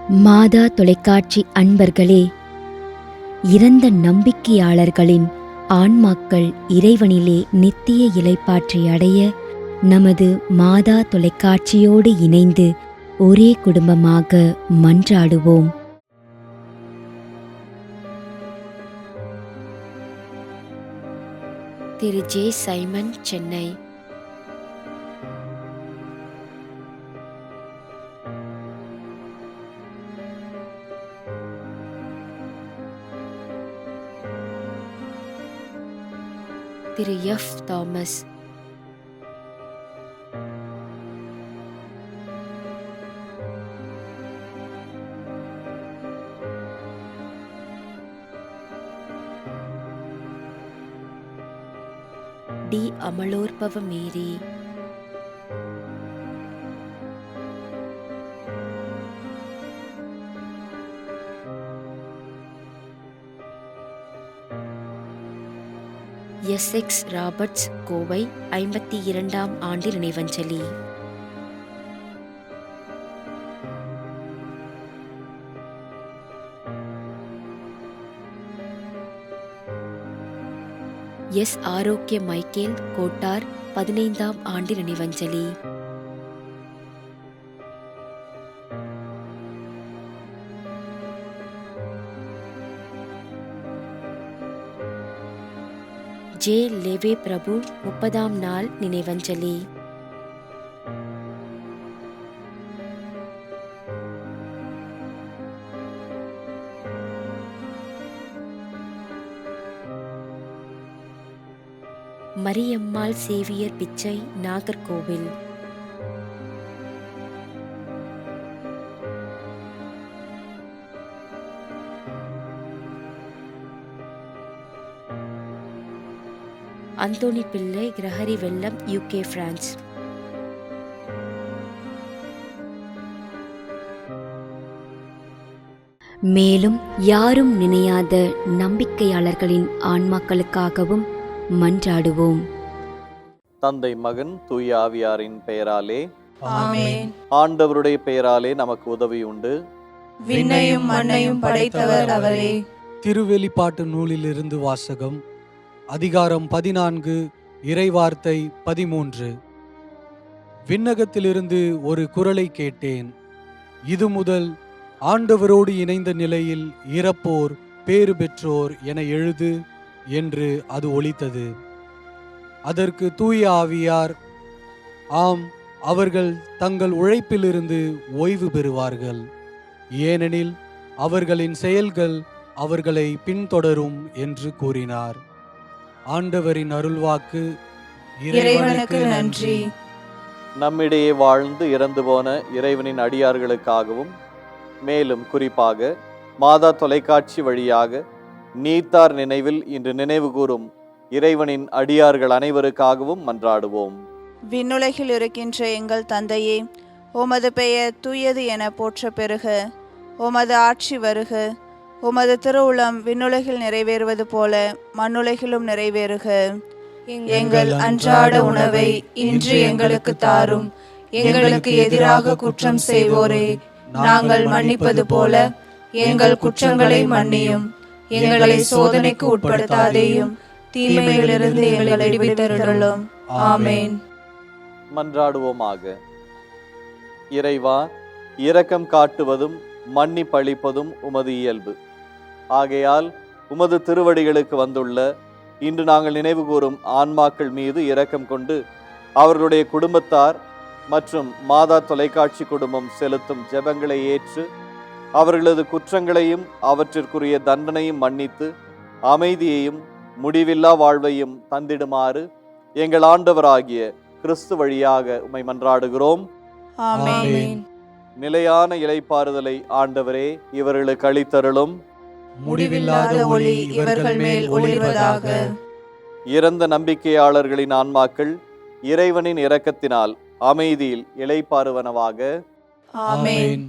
மாதா தொலைக்காட்சி அன்பர்களே, இறந்த நம்பிக்கையாளர்களின் ஆன்மாக்கள் இறைவனிலே நித்திய இளைப்பாற்றி அடைய நமது மாதா தொலைக்காட்சியோடு இணைந்து ஒரே குடும்பமாக மன்றாடுவோம். திரு ஜே. சைமன், சென்னை. திரு எஃப். தாமஸ். டி. அமலோற்பவ மேரி. எஸ். ராபர்ட்ஸ், கோவை, 52ஆம் ஆண்டு நினைவஞ்சலி. எஸ். ஆரோக்கிய மைக்கேல், கோட்டார், 15ஆம் ஆண்டு நினைவஞ்சலி. ஜே. லேவே பிரபு, 30ஆம் நாள் நினைவஞ்சலி. மரியம்மாள் சேவியர் பிச்சை, நாகர்கோவில். அந்தோணி பிள்ளை, கிரஹரி வெல்லம், UK, பிரான்ஸ். மேலும் யாரும் நினையாத நம்பிக்கையாளர்களின் ஆன்மாக்களுக்காகவும் மன்றாடுவோம். தந்தை, மகன், தூய ஆவியாரின் பெயராலே ஆமென். ஆண்டவருடைய பெயராலே நமக்கு உதவி உண்டு. விண்ணையும் மண்ணையும் படைத்தவர் அவரே. திருவெளிப்பாட்டு நூலிலிருந்து வாசகம். அதிகாரம் 14, இறைவார்த்தை 13. விண்ணகத்திலிருந்து ஒரு குரலை கேட்டேன். இது முதல் ஆண்டவரோடு இணைந்த நிலையில் இறப்போர் பேறு பெற்றோர் என எழுது என்று அது ஒலித்தது. அதற்கு தூய ஆவியார், ஆம், அவர்கள் தங்கள் உழைப்பிலிருந்து ஓய்வு பெறுவார்கள், ஏனெனில் அவர்களின் செயல்கள் அவர்களை பின்தொடரும் என்று கூறினார். ஆண்டவரின் அருள்வாக்கு. இறைவனுக்கு நன்றி. நம்மிடையே வாழ்ந்து இறந்து போன இறைவனின் அடியார்களுக்காகவும், மேலும் குறிப்பாக மாதா தொலைக்காட்சி வழியாக நீத்தார் நினைவில் இன்று நினைவு கூறும் இறைவனின் அடியார்கள் அனைவருக்காகவும் மன்றாடுவோம். விண்ணுலகில் இருக்கின்ற எங்கள் தந்தையே, உமது பெயர் தூயது என போற்ற பெறுக. உமது ஆட்சி வருக. உமது திருவுளம் விண்ணுலகில் நிறைவேறுவது போல மண்ணுலகிலும் நிறைவேறுக. எங்கள் அன்றாட உணவை இன்று எங்களுக்கு தாரும். எங்களுக்கு எதிராக குற்றம் செய்வோரே நாங்கள் மன்னிப்பது போல எங்கள் குற்றங்களை மன்னியும். எங்களை சோதனைக்கு உட்படுத்தாதேயும், தீமையிலிருந்து எங்களை விடுவித்தருளும். ஆமென். மன்றாடுவோமாக. இறைவா, இரக்கம் காட்டுவதும் மன்னிப்பளிப்பதும் உமது இயல்பு. ஆகையால் உமது திருவடிகளுக்கு வந்துள்ள இன்று நாங்கள் நினைவு கூறும் ஆன்மாக்கள் மீது இரக்கம் கொண்டு அவர்களுடைய குடும்பத்தார் மற்றும் மாதா தொலைக்காட்சி குடும்பம் செலுத்தும் ஜெபங்களை ஏற்று அவர்களது குற்றங்களையும் அவற்றிற்குரிய தண்டனையும் மன்னித்து அமைதியையும் முடிவில்லா வாழ்வையும் தந்திடுமாறு எங்கள் ஆண்டவராகிய கிறிஸ்து வழியாக உம்மை மன்றாடுகிறோம். ஆமென். நிலையான இளைப்பாறுதலை ஆண்டவரே இவர்களுக்கு அளித்தருளும். முடிவில்லாத ஒளி இவர்கள் மேல் ஒளிர்வதாக. இறந்த நம்பிக்கையாளர்களின் ஆன்மாக்கள் இறைவனின் இரக்கத்தினால் அமைதியில் இளைப்பாறுவனவாக. ஆமென்.